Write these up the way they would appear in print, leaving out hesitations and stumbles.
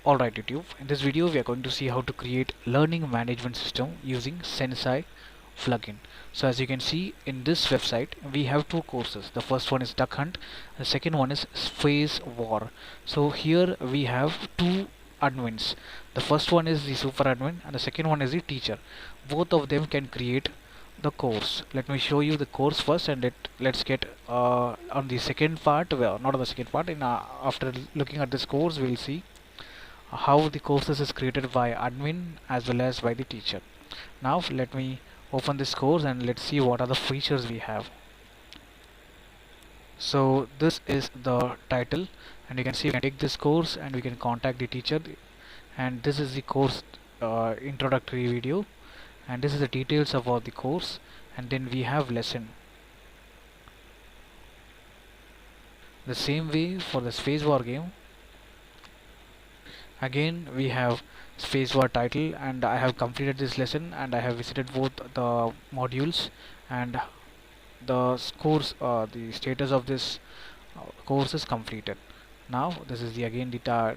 Alright YouTube, in this video we are going to see how to create learning management system using Sensei plugin. So as you can see in this website we have two courses. The first one is Duck Hunt, the second one is Space War. So here we have two admins. The first one is the super admin and the second one is the teacher. Both of them can create the course. Let me show you the course first and let's get on the second part, well not on the second part, after looking at this course we'll see how the courses is created by admin as well as by the teacher. Now let me open this course and let's see what are the features we have. So this is the title and you can see we can take this course and we can contact the teacher, and this is the course introductory video, and this is the details about the course, and then we have lesson. The same way for the Space War game, again we have Space War title, and I have completed this lesson and I have visited both the modules, and the scores, the status of this course is completed. Now this is the again the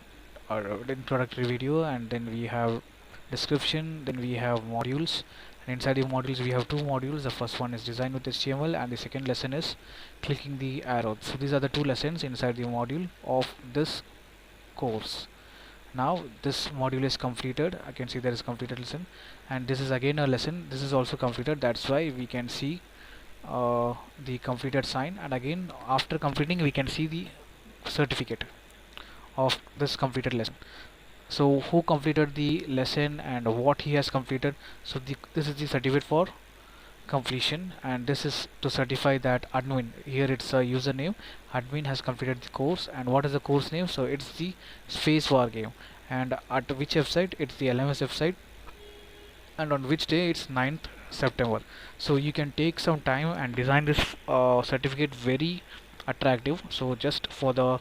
introductory video, and then we have description, then we have modules, and inside the modules we have two modules. The first one is design with HTML and the second lesson is clicking the arrow. So these are the two lessons inside the module of this course. Now this module is completed. I can see there is completed lesson, and this is again a lesson. This is also completed. That's why we can see the completed sign, and again after completing we can see the certificate of this completed lesson. So who completed the lesson and what he has completed. So this is the certificate for completion, and this is to certify that admin, here it's a username, admin has completed the course. And what is the course name? So it's the Space War game, and at which website? It's the LMS website, and on which day? It's 9th September. So you can take some time and design this certificate very attractive. So just for the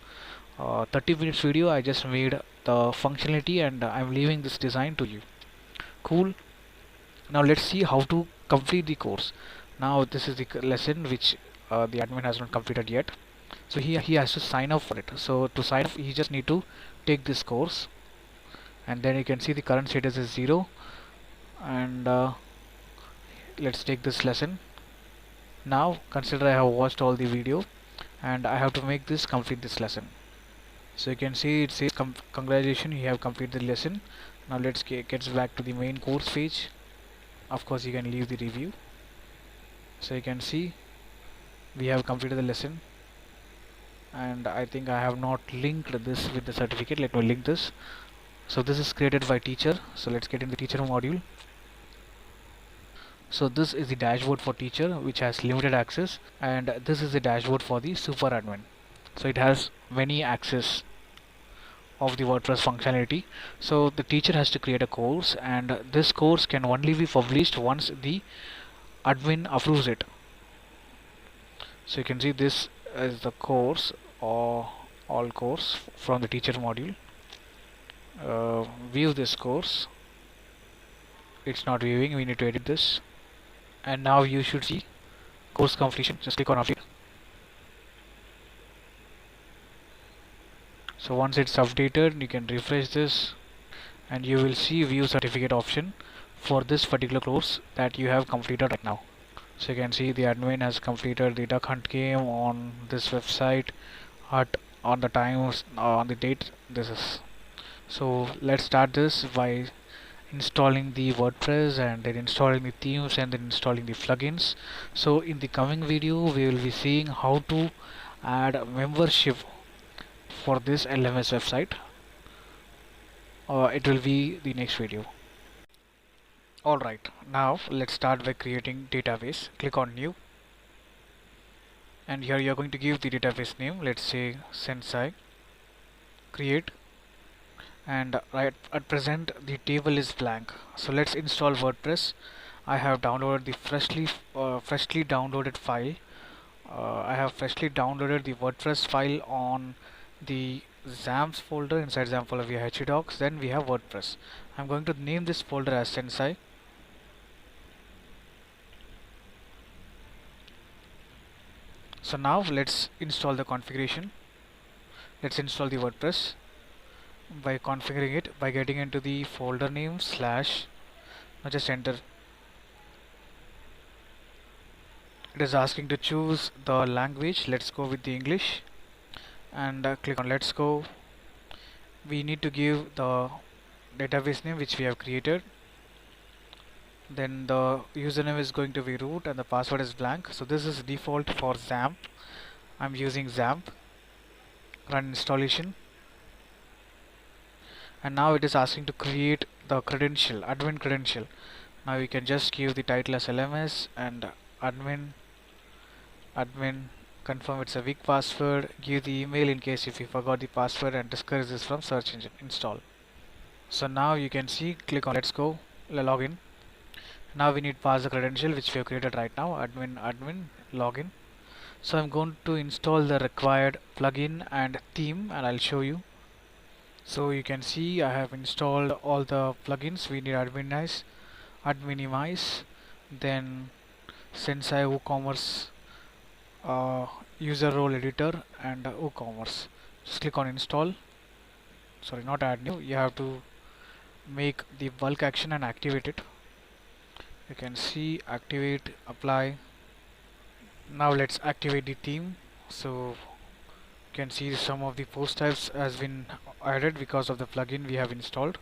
30 minutes video I just made the functionality and I'm leaving this design to you. Cool. Now let's see how to complete the course. Now this is the lesson which the admin has not completed yet, so he has to sign up for it. So to sign up he just need to take this course, and then you can see the current status is 0, and let's take this lesson. Now consider I have watched all the video and I have to make this complete this lesson. So you can see it says congratulations, you have completed the lesson. Now let's get back to the main course page. Of course you can leave the review. So you can see we have completed the lesson, and I think I have not linked this with the certificate. Let me link this. So this is created by teacher. So let's get in the teacher module. So this is the dashboard for teacher which has limited access, and this is the dashboard for the super admin. So it has many access of the WordPress functionality. So the teacher has to create a course, and this course can only be published once the admin approves it. So you can see this is the course, or all course from the teacher module. View this course. It's not viewing, we need to edit this, and now you should see course completion. Just click on update. So once it's updated you can refresh this and you will see view certificate option for this particular course that you have completed right now. So you can see the admin has completed the Duck Hunt game on this website on the times, on the date this is. So let's start this by installing the WordPress and then installing the themes and then installing the plugins. So in the coming video we will be seeing how to add membership for this LMS website. It will be the next video. Alright, now let's start by creating database. Click on new, and here you are going to give the database name. Let's say Sensei. Create, and right at present the table is blank. So let's install WordPress. I have downloaded the freshly downloaded file. I have freshly downloaded the WordPress file on the XAMPP folder. Inside XAMPP folder we have htdocs, then we have WordPress. I'm going to name this folder as Sensei. So now let's install the configuration. Let's install the WordPress. by configuring it by getting into the folder name slash. Now just enter. It is asking to choose the language. Let's go with the English and click on let's go. We need to give the database name which we have created. Then the username is going to be root and the password is blank. So this is default for XAMPP. I'm using XAMPP. Run installation. And now it is asking to create the credential, admin credential. Now you can just give the title as LMS and admin, confirm it's a weak password, give the email in case if you forgot the password, and discourage this from search engine. Install. So now you can see, click on let's go, login. Now we need pass the credential which we have created right now, admin login. So I'm going to install the required plugin and theme and I'll show you. So you can see I have installed all the plugins. We need adminimize, then Sensei WooCommerce user role editor and WooCommerce. Just click on install. Sorry, not add new. You have to make the bulk action and activate it. You can see activate, apply. Now let's activate the theme. So you can see some of the post types has been added because of the plugin we have installed.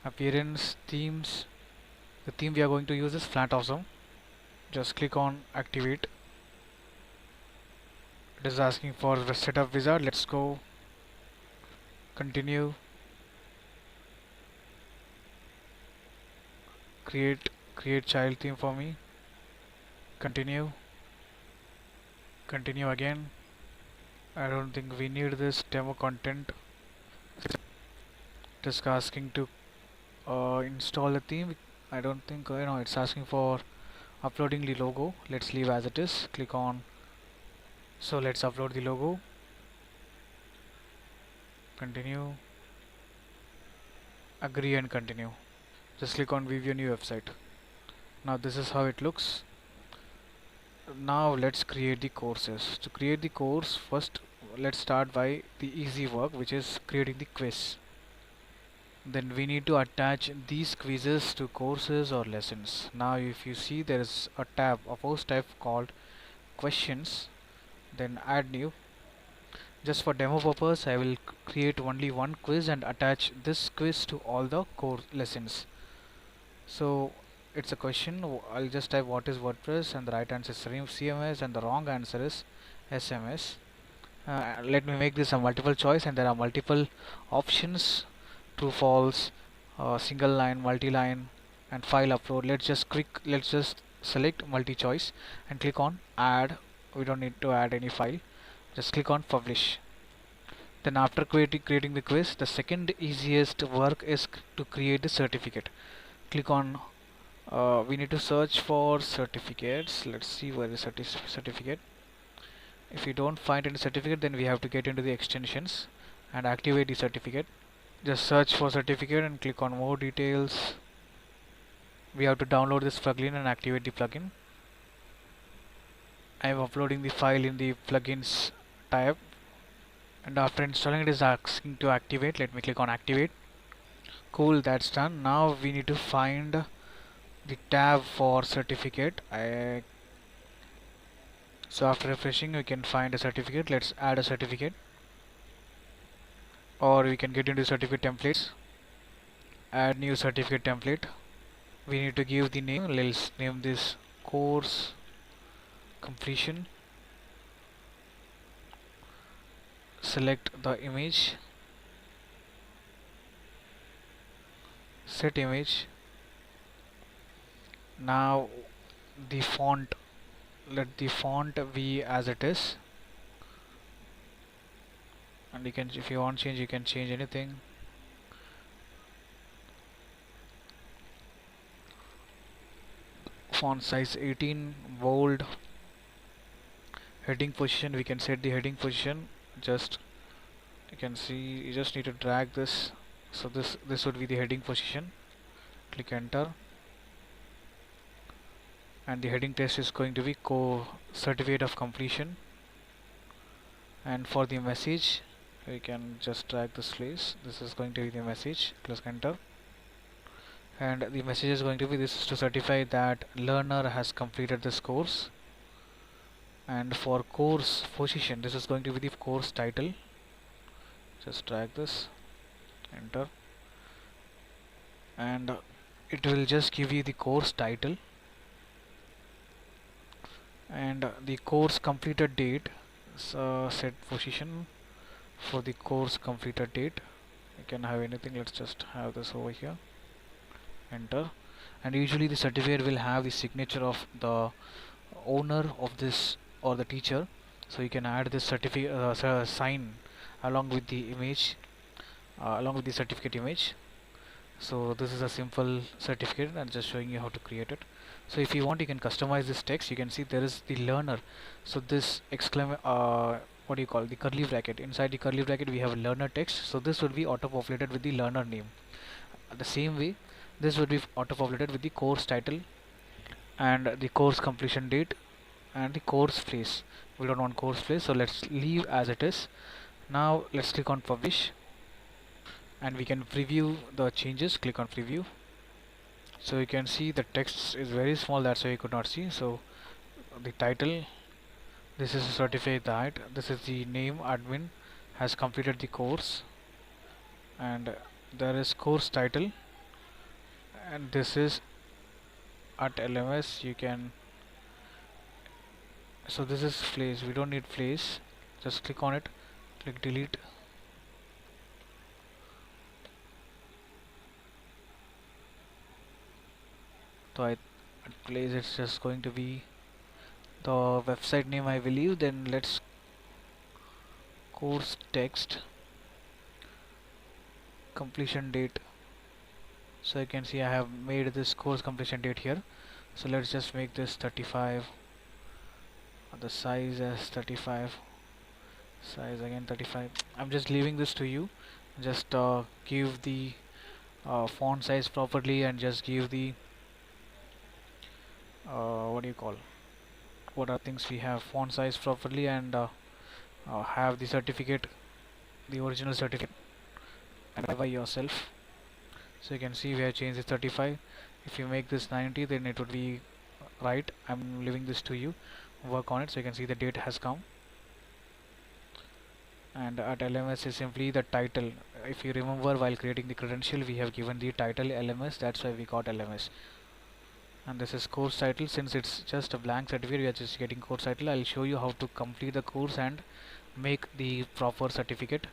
Appearance, themes. The theme we are going to use is Flat Awesome. Just click on activate. It is asking for the setup wizard. Let's go. Continue. Create child theme for me. Continue. Continue again. I don't think we need this demo content. Just asking to install the theme. I don't think no, it's asking for uploading the logo. Let's leave as it is. Click on. So let's upload the logo. Continue. Agree and continue. Just click on view new website. Now this is how it looks. Now let's create the courses. To create the course, first let's start by the easy work, which is creating the quiz. Then we need to attach these quizzes to courses or lessons. Now if you see, there is a post tab called questions, then add new. Just for demo purpose, I will create only one quiz and attach this quiz to all the core lessons. So it's a question. I'll just type what is WordPress, and the right answer is CMS and the wrong answer is SMS. Let me make this a multiple choice, and there are multiple options: true, false, single line, multi-line, and file upload. Let's just select multi-choice and click on add. We don't need to add any file. Just click on publish. Then after creating the quiz, the second easiest work is to create the certificate. Click on we need to search for certificates. Let's see where is certificate. If you don't find any certificate, then we have to get into the extensions and activate the certificate. Just search for certificate and click on more details. We have to download this plugin and activate the plugin. I am uploading the file in the plugins tab, and after installing it is asking to activate. Let me click on activate. Cool, that's done. Now we need to find the tab for certificate. So after refreshing, we can find a certificate. Let's add a certificate, or we can get into certificate templates, add new certificate template. We need to give the name. Let's name this course completion. Select the image, set image. Now the font, let the font be as it is, and you can, if you want change, you can change anything. Font size 18, bold. Heading position, we can set the heading position. Just you can see, you just need to drag this. So this would be the heading position. Click enter, and the heading text is going to be certificate of completion. And for the message, We can just drag this place. This is going to be the message. Click enter, and the message is going to be, this is to certify that learner has completed this course. And for course position, this is going to be the course title. Just drag this, enter, and it will just give you the course title. And the course completed date, so set position for the course completed date. You can have anything, let's just have this over here, enter. And usually the certificate will have the signature of the owner of this or the teacher, so you can add this certificate sign along with the image, along with the certificate image. So this is a simple certificate and just showing you how to create it. So if you want, you can customize this text. You can see there is the learner, so this what do you call, the curly bracket, inside the curly bracket we have learner text, so this will be auto populated with the learner name. The same way this would be auto populated with the course title and the course completion date and the course place. We don't want course place, so let's leave as it is. Now let's click on publish, and we can preview the changes. Click on preview. So you can see the text is very small, that's why you could not see. So the title, this is a certificate that this is the name, admin has completed the course, and there is course title, and this is at LMS. You can, so this is place, we don't need place, just click on it, click delete. So at place it's just going to be the website name, I believe. Then let's course text completion date. So you can see I have made this course completion date here. So let's just make this 35, the size as 35, size again 35. I'm just leaving this to you. Just give the font size properly, and just give the what do you call, what are things we have, font size properly, and have the certificate, the original certificate, and by yourself. So you can see we have changed the 35. If you make this 90, then it would be right. I'm leaving this to you, work on it. So you can see the date has come, and at LMS is simply the title. If you remember, while creating the credential we have given the title LMS, that's why we got LMS. And this is course title. Since it's just a blank certificate, we are just getting course title. I'll show you how to complete the course and make the proper certificate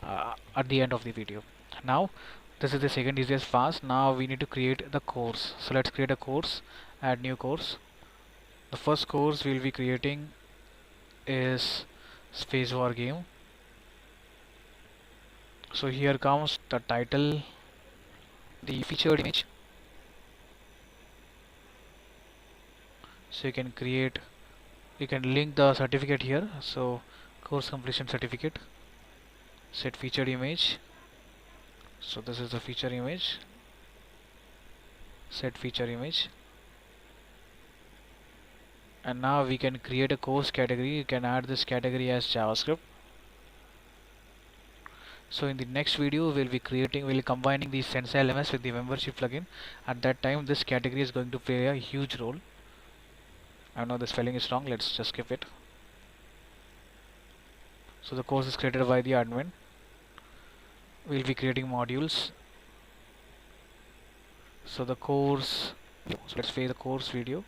at the end of the video. Now this is the second easiest pass. Now we need to create the course. So let's create a course, add new course. The first course we'll be creating is Space War game. So here comes the title, the featured image. So you can create, you can link the certificate here. So course completion certificate, set featured image. So this is the feature image, set feature image. And now we can create a course category. You can add this category as JavaScript. So in the next video we'll be combining the Sensei LMS with the membership plugin. At that time this category is going to play a huge role. I know the spelling is wrong, let's just skip it. So the course is created by the admin. We'll be creating modules. So the course, so let's play the course video.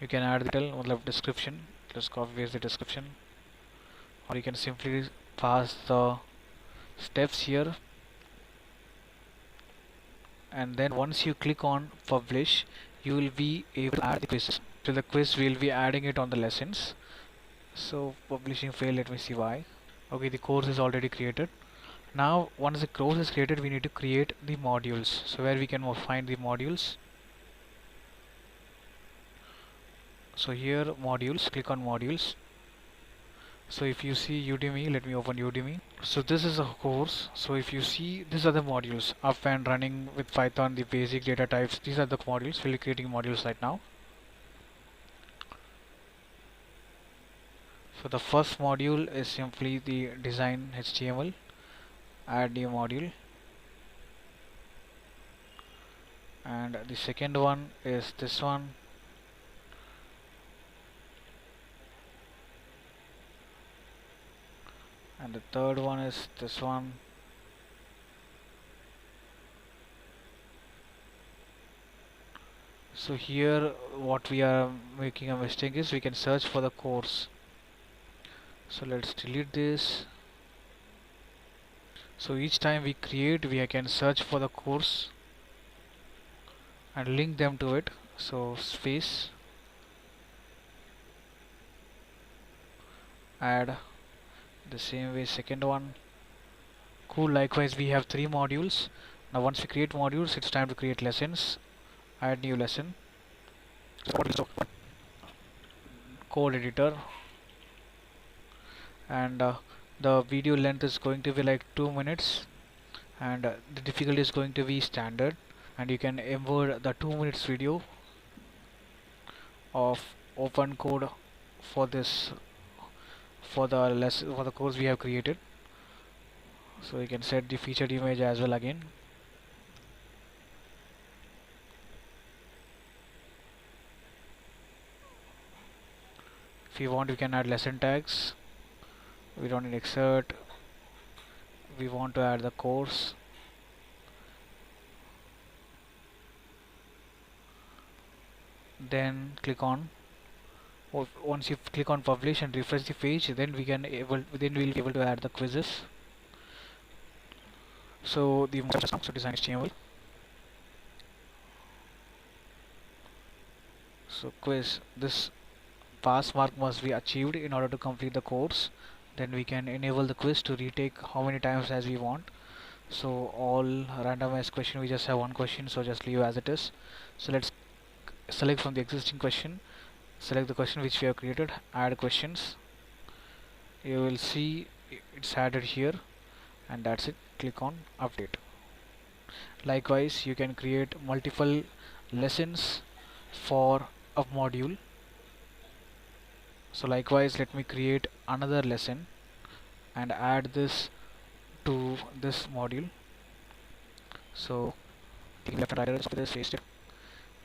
You can add the title, description. Let's copy paste the description, or you can simply pass the steps here. And then once you click on publish, you will be able to add the quiz. To the quiz we'll be adding it on the lessons. So publishing failed, let me see why. Okay, the course is already created. Now once the course is created, we need to create the modules. So where we can find the modules. So here modules, click on modules. So if you see Udemy, let me open Udemy. So this is a course. So if you see, these are the modules, up and running with Python, the basic data types. These are the modules. We'll be creating modules right now. So the first module is simply the design HTML. Add new module. And the second one is this one. And the third one is this one. So here what we are making a mistake is we can search for the course. So let's delete this. So each time we create, we can search for the course and link them to it. So space, add the same way second one. Cool. Likewise we have 3 modules. Now once we create modules, it's time to create lessons. Add new lesson. So code editor, and the video length is going to be like 2 minutes, and the difficulty is going to be standard, and you can embed the 2 minutes video of open code for this, for the lesson, for the course we have created. So you can set the featured image as well again. If you want, you can add lesson tags. We don't need excerpt. We want to add the course. Then click on, once you click on publish and refresh the page, then we'll be able to add the quizzes. So the design HTML. So quiz, this pass mark must be achieved in order to complete the course. Then we can enable the quiz to retake how many times as we want. So all randomized question, we just have one question, so just leave as it is. So let's select from the existing question, select the question which we have created, add questions. You will see it's added here, and that's it. Click on update. Likewise you can create multiple lessons for a module. So likewise, let me create another lesson and add this to this module. So left and right this, paste it.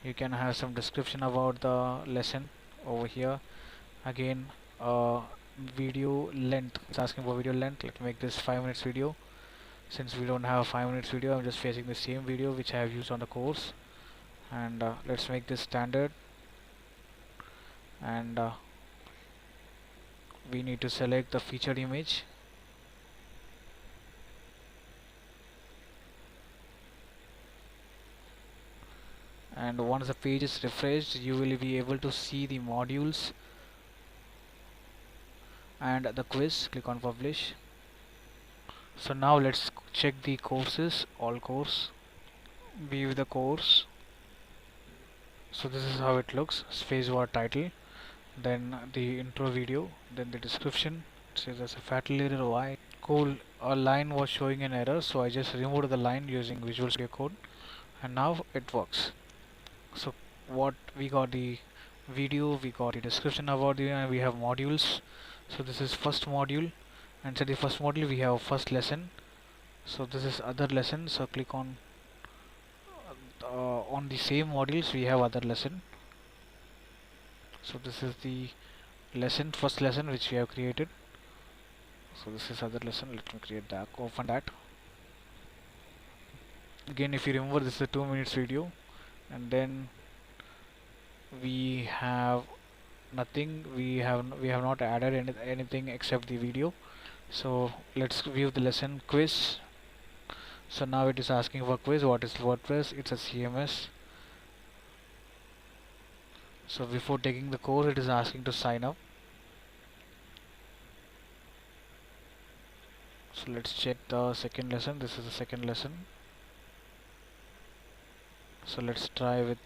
You can have some description about the lesson over here. Again, video length, it's asking for video length. Let's make this 5 minutes video. Since we don't have a 5 minutes video, I'm just facing the same video which I have used on the course, and let's make this standard. And we need to select the featured image, and once the page is refreshed, you will be able to see the modules and the quiz. Click on publish. So now let's check the courses, all course, view the course. So this is how it looks. Spacebar title, then the intro video, then the description. It says there's a fatal error. Why? Cool. A line was showing an error, so I just removed the line using Visual Studio Code, and now it works. So what we got, the video, we got the description about the, and we have modules. So this is first module, and so the first module we have first lesson. So this is other lesson. So click on the same modules we have other lesson. So this is the lesson, first lesson which we have created. So this is other lesson. Let me create that, open that. Again, if you remember, this is a 2 minutes video, and then we have nothing. We have not added anything except the video. So let's view the lesson quiz. So now it is asking for quiz. What is WordPress? It's a CMS. So before taking the course, it is asking to sign up. So let's check the second lesson. This is the second lesson. So let's try with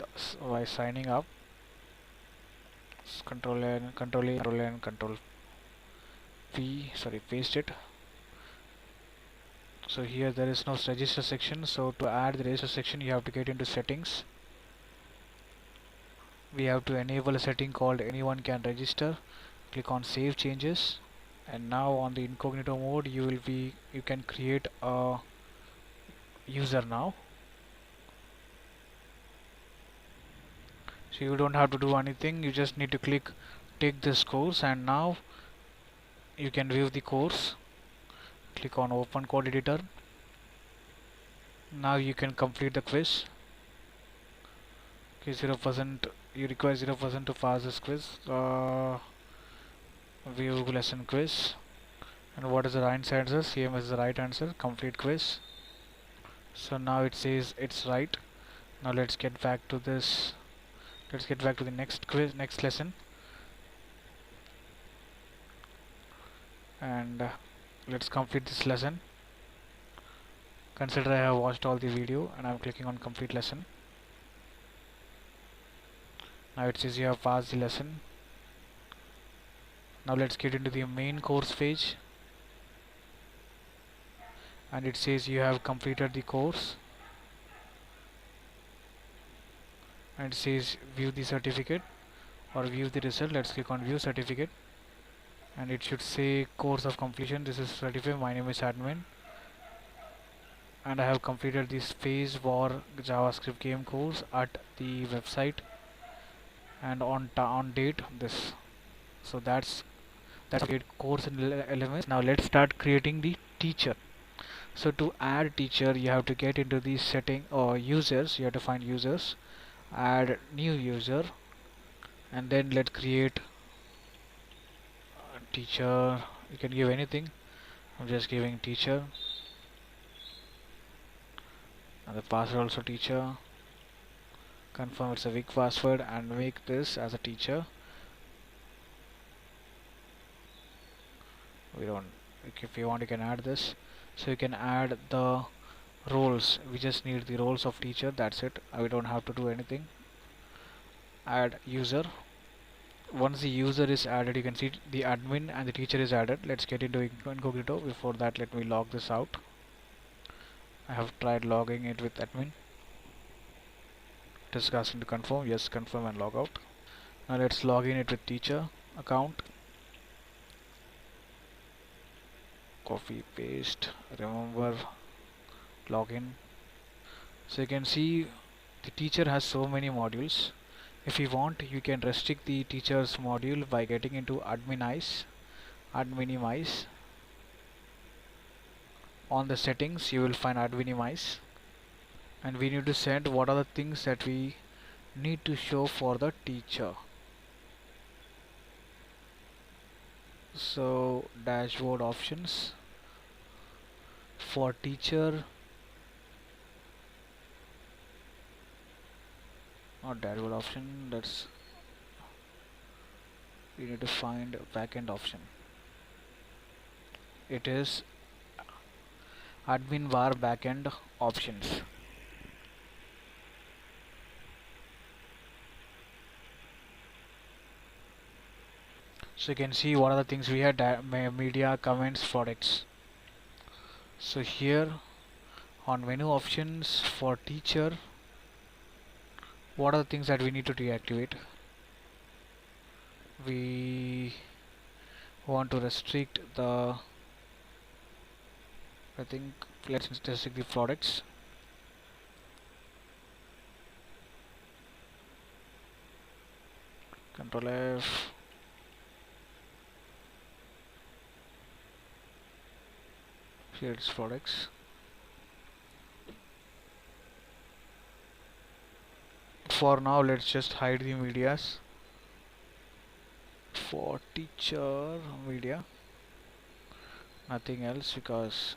by signing up. Control N, Control A, Control N, Control P. Sorry, paste it. So here there is no register section. So to add the register section, you have to get into settings. We have to enable a setting called anyone can register. click on save changes, and now on the incognito mode you can create a user now. So you don't have to do anything, you just need to take this course, and now you can view the course. Click on open code editor. Now you can complete the quiz. Okay, 0%, you require 0% to pass this quiz. View lesson quiz, and what is the right answer? CM is the right answer. Complete quiz. So now it says it's right. Now let's get back to this. Let's get back to the next quiz, next lesson, and let's complete this lesson. Consider I have watched all the video and I'm clicking on complete lesson. Now it says you have passed the lesson. Now let's get into the main course page, and it says you have completed the course, and it says view the certificate or view the result. Let's click on view certificate, and it should say course of completion. This is certificate. My name is admin, and I have completed this phase for JavaScript game course at the website and on date this. So that's a course in LMS. Now let's start creating the teacher. So to add teacher, you have to get into the setting or users. You have to find users, add new user, and then let's create a teacher. You can give anything. I'm just giving teacher, and the password also teacher. Confirm it's a weak password and make this as a teacher. We don't, if you want you can add this. So you can add the roles. We just need the roles of teacher, that's it. We don't have to do anything. Add user. Once the user is added, you can see the admin and the teacher is added. Let's get into incognito. Before that, let me log this out. I have tried logging it with admin. It is asking to confirm. Yes, confirm and log out. Now let's log in it with teacher account. Copy, paste, remember, login. So you can see the teacher has so many modules. If you want, you can restrict the teacher's module by getting into minimize. On the settings you will find minimize, and we need to set what are the things that we need to show for the teacher. So dashboard options for teacher, not dashboard option, that's, we need to find backend option. It is admin bar backend options. So you can see what are the things we had: media, comments, products. So here on menu options for teacher, what are the things that we need to deactivate? We want to restrict the, I think let's restrict the products. Control F. Here it's products. For now, let's just hide the medias. For teacher media, nothing else because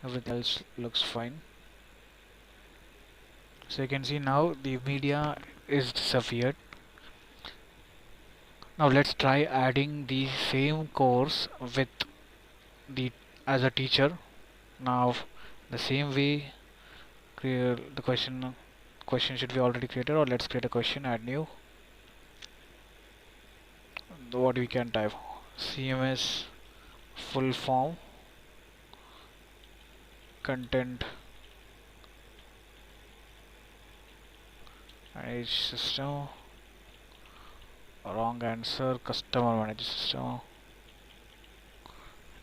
everything else looks fine. So you can see now the media is disappeared. Now let's try adding the same course with the as a teacher. Now the same way, create the question should be already created, or let's create a question, add new. What we can type: CMS full form content manage system Wrong answer, customer manager system.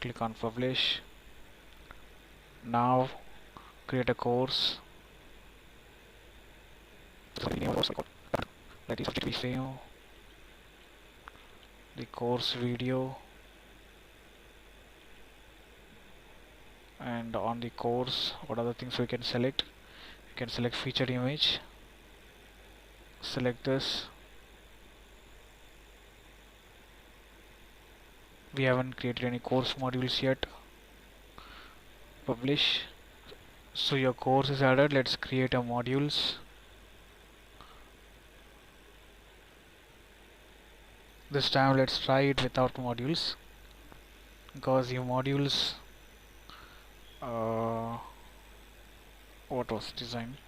Click on publish. Now create a course. Let it be same. The course video, and on the course what are the things we can select? You can select featured image, select this. We haven't created any course modules yet. Publish. So your course is added. Let's create a modules. This time let's try it without modules, because the modules what was designed,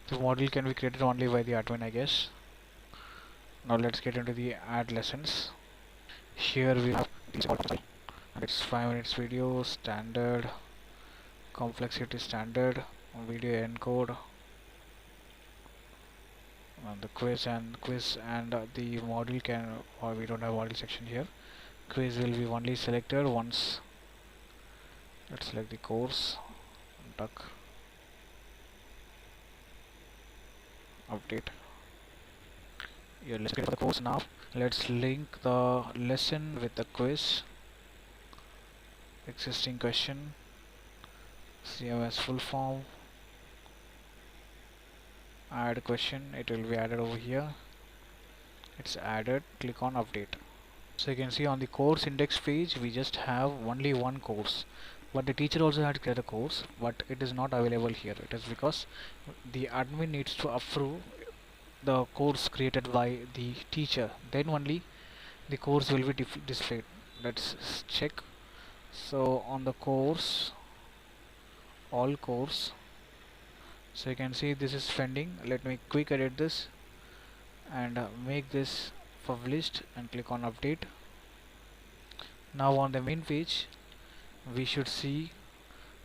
the module can be created only by the admin, I guess. Now let's get into the add lessons. Here we have and it's 5 minutes video, standard, complexity standard, video encode, and the quiz and the module can, or we don't have module section here. Quiz will be only selected once. Let's select the course, duck, update. Yeah, let's get for the course now. Let's link the lesson with the quiz. Existing question, CMS full form, add question, it will be added over here. It's added, click on update. So you can see on the course index page we just have only one course, but the teacher also had to create a course, but it is not available here. It is because the admin needs to approve the course created by the teacher, then only the course will be displayed. Let's check. So on the course, all course, so you can see this is pending. Let me quick edit this and make this published and click on update. Now on the main page we should see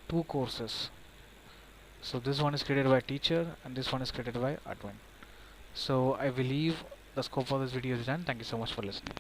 two courses. So this one is created by teacher and this one is created by admin. So I believe the scope of this video is done. Thank you so much for listening.